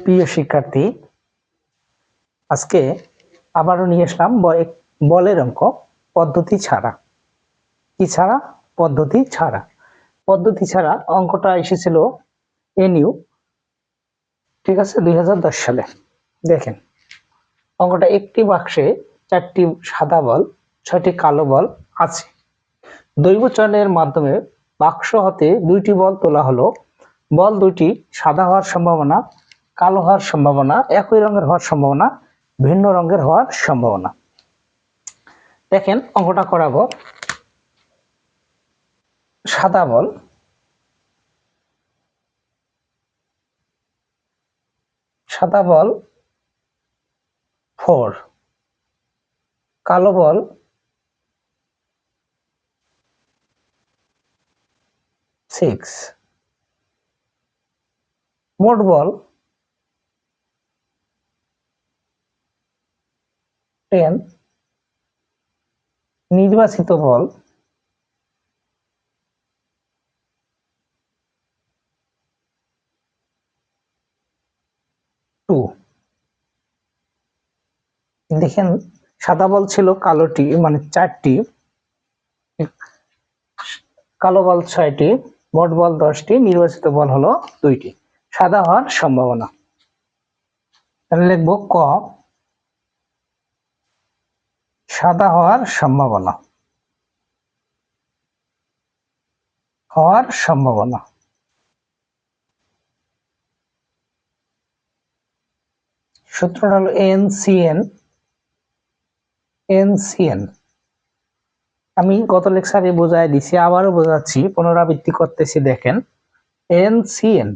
প্রিয় শিক্ষার্থী, আজকে আবারও নিয়ে আসলাম বলের অঙ্ক পদ্ধতি ছাড়া। কি ছাড়া? পদ্ধতি ছাড়া। পদ্ধতি ছাড়া অঙ্কটা এসেছিল এনইউ, ঠিক আছে, 2010 সালে। দেখেন অঙ্কটা, একটি বাক্সে 4টি সাদা বল 6টি কালো বল আছে। দৈব চয়নের মাধ্যমে বাক্স হতে 2টি বল তোলা হলো। বল 2টি সাদা হওয়ার সম্ভাবনা, কালো হওয়ার সম্ভাবনা, একই রঙের হওয়ার সম্ভাবনা, ভিন্ন রঙের হওয়ার সম্ভাবনা। দেখেন অঙ্কটা করাবো। সাদা বল, সাদা বল 4, কালো বল 6, মোট বল 10, নির্বাচিত বল 2। দেখেন সাদা বল ছিল কালোটি, মানে 4টি, কালো বল 6টি, মোট বল 10টি, নির্বাচিত বল হলো 2টি। সাদা হওয়ার সম্ভাবনা, তাহলে লিখবো ক, সাদা হওয়ার সম্ভাবনা। হওয়ার সম্ভাবনা সূত্রটা হলো এনসিএন। আমি গত লেকচারে বোঝাই দিছি, আবারও বোঝাচ্ছি, পুনরাবৃত্তি করতেছি। দেখেন এনসিএন,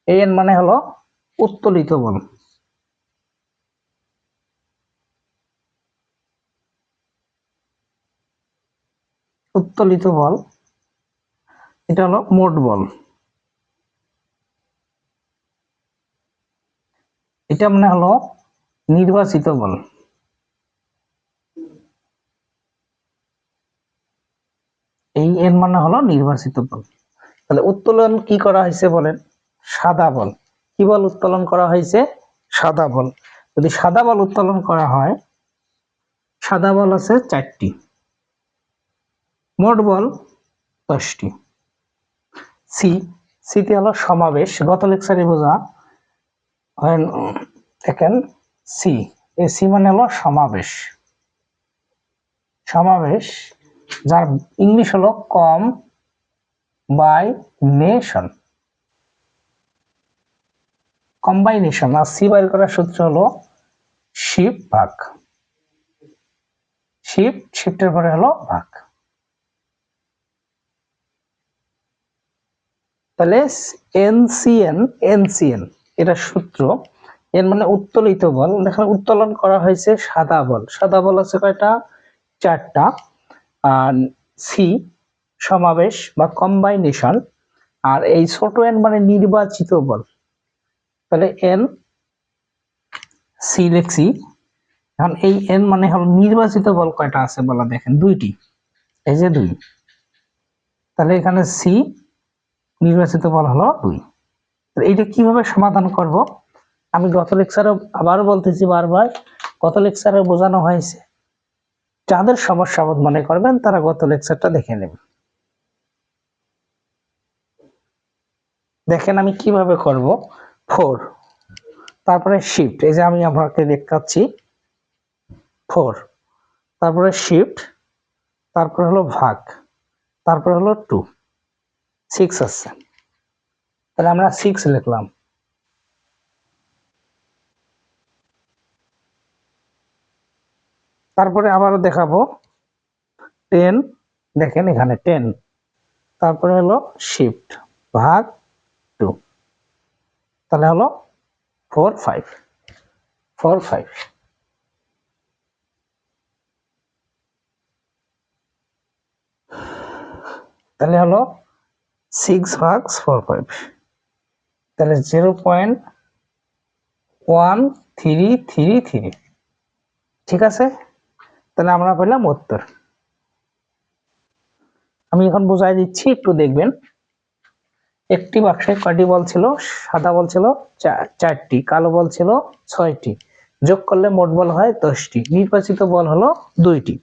এন মানে হলো উত্তোলিত বল, উত্তোলিত বল। এটা হলো মোট বল, এটা মানে হলো নির্বাচিত বল। এই এন মানে হলো নির্বাচিত বল। তাহলে উত্তোলন কি করা হয়েছে বলেন? সাদা বল। কি বল উত্তোলন করা হয়েছে? সাদা বল। যদি সাদা বল উত্তোলন করা হয়, সাদা বল আছে 4টি, মোট বল 10টি। সিতে হলো সমাবেশ, গত লেকচারে বোঝা হয়। দেখেন সি মানে হলো সমাবেশ, সমাবেশ, যার ইংলিশ হলো কম্বাইনেশন। কম্বাইনেশন আর সি বাইর করার সূত্র হলো শিফট ভাগ, শিফটের পরে হলো ভাগ। তাহলে এনসিএন এটা সূত্র। এর মানে উত্তোলিত বল। দেখেন উত্তোলন করা হয়েছে সাদা বল, সাদা বল আছে কয়টা? 4টা। আর সি সমাবেশ বা কম্বাইনেশন, আর এই ছোট এন মানে নির্বাচিত বল। তাহলে এন সি লিখছি। এখন এই এন মানে হলো নির্বাচিত বল কয়টা আছে বলা, দেখেন 2টি, এই যে 2। তাহলে এখানে সি নির্বাচিত বল হলো 2। এইটা কিভাবে সমাধান করব? আমি গত লেকচারে আবারও বলতেছি বারবার, গত লেকচারে বোঝানো হয়েছে। যাদের সমস্যা বোধ মনে করবেন তারা গত লেকচারটা দেখে নেবেন। দেখেন আমি কিভাবে করব। 4, তারপরে শিফট, এই যে আমি আপনাকে দেখাচ্ছি 4, তারপরে শিফট, তারপরে হলো ভাগ, তারপরে হলো 2, 6 আছে। তাহলে আমরা 6 লিখলাম। তারপরে আবারও দেখাবো 10, দেখেন এখানে 10, তারপরে হলো শিফট ভাগ 2, তাহলে হলো 4, 5। তাহলে হলো 6 ভাগ 4, 5, তাহলে 0.1333। ঠিক আছে, তাহলে আমরা পেলাম উত্তর। আমি এখন বুঝাই দিচ্ছি, একটু দেখবেন। একটি বাক্সে কয়টি বল ছিল? সাদা বল ছিল চারটি, কালো বল ছিল 6টি, যোগ করলে মোট বল হয় 10টি, নির্বাচিত বল হলো 2টি।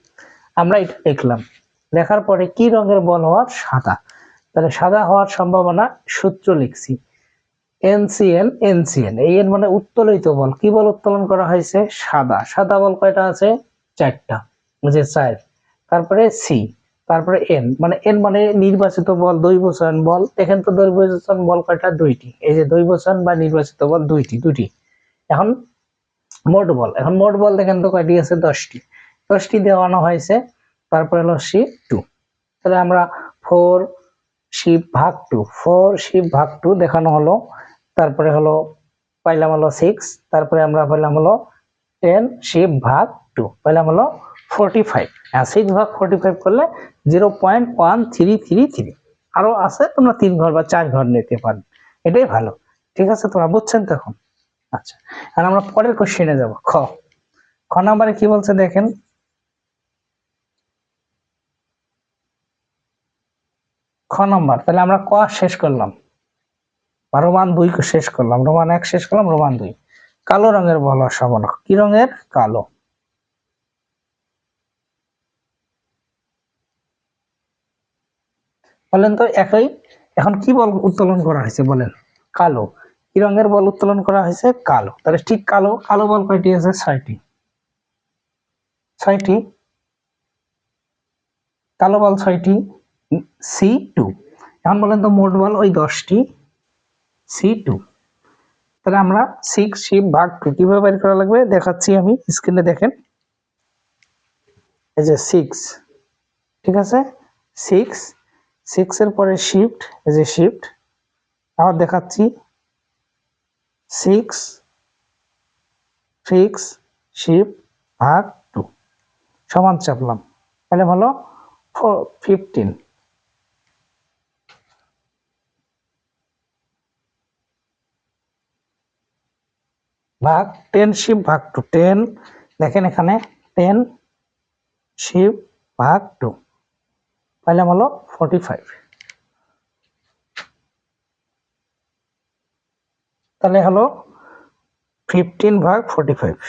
আমরা এটা লিখলাম, লেখার পরে কি রঙের বল হওয়ার? সাদা। তাহলে সাদা হওয়ার সম্ভাবনা সূত্র লিখছি, এনসিএন। এনসিএন এই এর মানে উত্তোলিত বল। কি বল উত্তোলন করা হয়েছে? সাদা। সাদা বল কয়টা আছে? 4টা, যে 4। তারপরে সি, তারপরে এন, মানে এন মানে নির্বাচিত বল, দৈবচন বল। দেখেন তো দৈবচন বল কয়টা? 2টি। এই যে দৈবচন বা নির্বাচিত বল দুইটি। এখন মোট বল, এখন মোট বল দেখেন তো কয়টি আছে? 10টি। 10টি দেওয়ানো হয়েছে। তারপরে হলো সি 2। তাহলে আমরা 4 শিপ ভাগ 2, 4 শিপ ভাগ 2 দেখানো হলো। তারপরে হলো পাইলাম হলো 6, তারপরে আমরা পাইলাম হলো 10 শিপ ভাগ 2, পাইলাম হলো 45। আর 6 ভাগ 45 করলে 0.1333। আরো আছে, তোমরা 3 ঘর বা 4 ঘর নিতে পারো, এটাই ভালো। ঠিক আছে, তোমরা বুঝছেন তো এখন? আচ্ছা, আর আমরা পরের কোশ্চেনে যাব। খ নাম্বারে কি বলছে দেখেন, খ নাম্বার। তাহলে আমরা ক শেষ করলাম, রোমান 2 শেষ করলাম, রোমান 1 শেষ করলাম, রোমান 2। কালো রঙের বল হওয়ার সম্ভাবনা, কি রঙের? কালো। বলেন তো একই। এখন কি বল উত্তোলন করা হয়েছে বলেন? কালো। কি রঙের বল উত্তোলন করা হয়েছে? কালো। তাহলে ঠিক কালো। কালো বল কয়টি আছে? 6টি। 6টি কালো বল 6টি, C2। এখন বলেন তো মোট বল ওই 10টি, C2। তাহলে আমরা 6 শিপ ভাগ 2 কিভাবে বের করা লাগবে দেখাচ্ছি আমি, স্ক্রিনে দেখেন। এই যে 6, ঠিক আছে, 6 এর পরে শিফট, এই যে শিফট। আবার দেখাচ্ছি, 6 শিফট ভাগ 2 সমান চাপলাম, তাহলে হলো 15 ভাগ 10 শিফট ভাগ 2, 10 দেখেন এখানে 10 শিফট ভাগ 2 পাইলাম হলো 45। তাহলে হলো 15 ভাগ 45,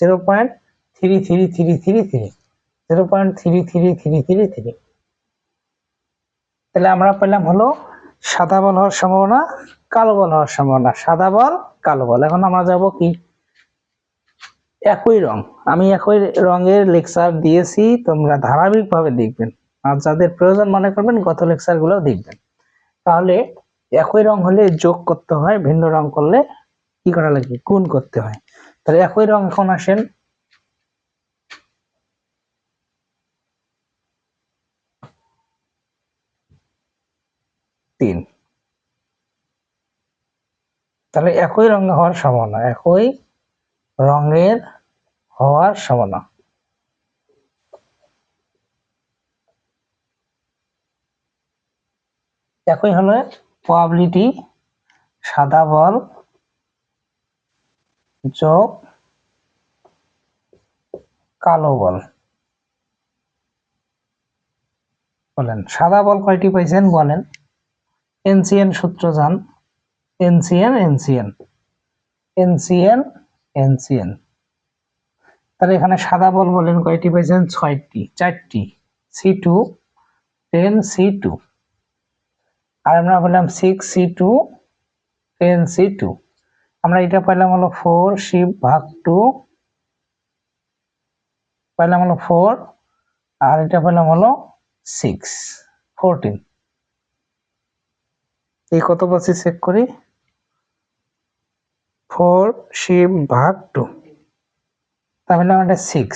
0.3333, 0.3333। তাহলে আমরা পেলাম হলো সাদা বল হওয়ার সম্ভাবনা, কালো বল হওয়ার সম্ভাবনা। সাদা বল, কালো বল। এখন আমরা যাব কি, একই রং। আমি একই রঙের লেকচার দিয়েছি, তোমরা ধারাবাহিকভাবে দেখবেন, আর যাদের প্রয়োজন মনে করবেন গত লেকচার গুলো দেখবেন। তাহলে একই রং হলে যোগ করতে হয়, ভিন্ন রং করলে কি করা লাগে? গুণ করতে হয়। তাহলে একই রং এখন আসেন, তিন। তাহলে একই রঙ হওয়ার সম্ভাবনা, একই রঙের হওয়ার সম্ভাবনা। একই হলে প্রবাবিলিটি সাদা বল যোগ কালো বল। বলেন সাদা বল কয়টি পাইছেন বলেন? এনসিএন সূত্র জান, এনসিএন এনসিএন এনসিএন এনসিএন। তাহলে এখানে সাদা বল বলেন কয়টি পাইছেন? 6টি, 4টি, C2, 10 C2। আর আমরা বললাম 6 C2, 10 C2। আমরা এটা পাইলাম হলো 4 শিফট ভাগ 2, পাইলাম হলো 4, আর এটা পেলাম হলো 6, 14। এই কত পাচ্ছি চেক করি, 4 শিফট ভাগ 2, তাহলে আমাদের 6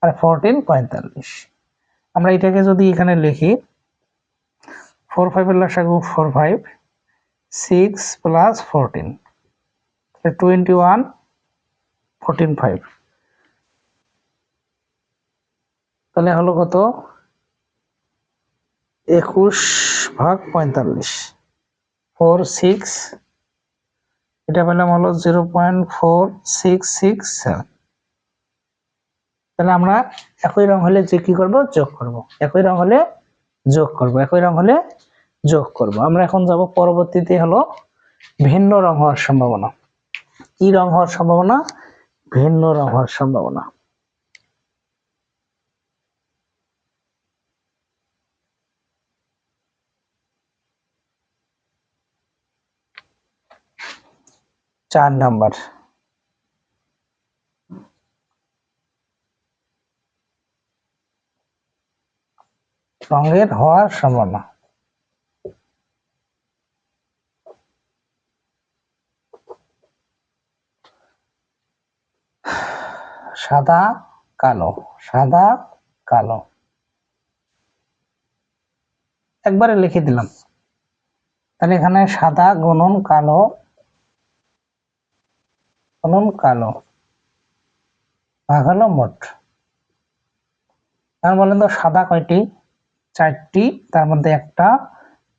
আর 14 45। আমরা এটাকে যদি এখানে লিখি, 4 5 এর লসাগু 4 5, 6 প্লাস 14, 21, 14 5। তাহলে হলো কত? 21 ভাগ 45, 4 6, এটা পেলাম হলো 0.4667। তাহলে আমরা একই রং হলে যে কি করব? যোগ করব। একই রং হলে যোগ করব, একই রং হলে যোগ করব। আমরা এখন যাব পরবর্তীতে হলো ভিন্ন রং হওয়ার সম্ভাবনা। কি রং হওয়ার সম্ভাবনা? ভিন্ন রং হওয়ার সম্ভাবনা। চার নাম্বার, রঙের হওয়ার সম্ভাবনা। সাদা কালো, সাদা কালো, একবারে লিখে দিলাম। তাহলে এখানে সাদা গুণন কালো, গুণন কালো ভাগ হলো মোট। তার বলেন তো সাদা কয়টি? 4টি, তার মধ্যে একটা,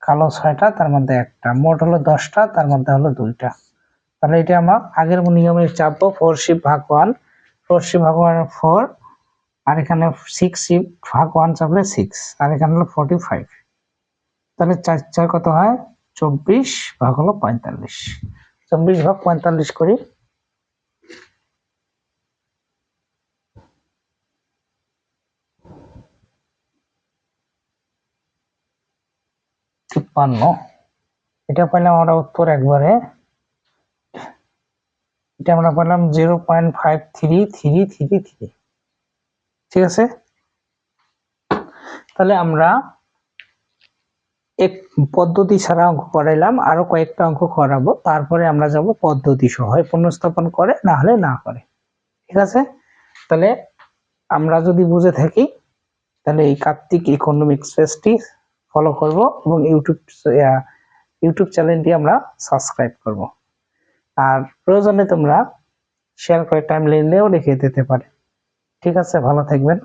কালো 6টা, তার মধ্যে একটা, মোট হলো 10টা, তার মধ্যে হলো 2টা। তাহলে এটা আমরা আগের নিয়মে চাপবো 4 শিফট ভাগ 1, 4 শিফট ভাগ 1 4, আর এখানে 6 শিফট ভাগ 1 চাপলে 6, আর এখানে হলো 45। তাহলে 4 4 কত হয়? 24 ভাগ হলো 45। 24 ভাগ 45 করি, 53। এটা পেলাম আমরা উত্তর একবারে, এটা আমরা পেলাম 0.5333। ঠিক আছে, তাহলে আমরা এক পদ্ধতি ছাড়া অঙ্ক করাইলাম, আরো কয়েকটা অঙ্ক করাবো, তারপরে আমরা যাব পদ্ধতি সহ, হয় পুনঃস্থাপন করে না হলে না করে। ঠিক আছে, তাহলে আমরা যদি বুঝে থাকি তাহলে এই কার্তিক ইকোনমিক্স পেজটি ফলো করব এবং ইউটিউব চ্যানেলটি আমরা সাবস্ক্রাইব করব। আর প্রয়োজনে তোমরা শেয়ার করে টাইমলাইনেও রেখে দিতে পারে। ঠিক আছে, ভালো থাকবেন।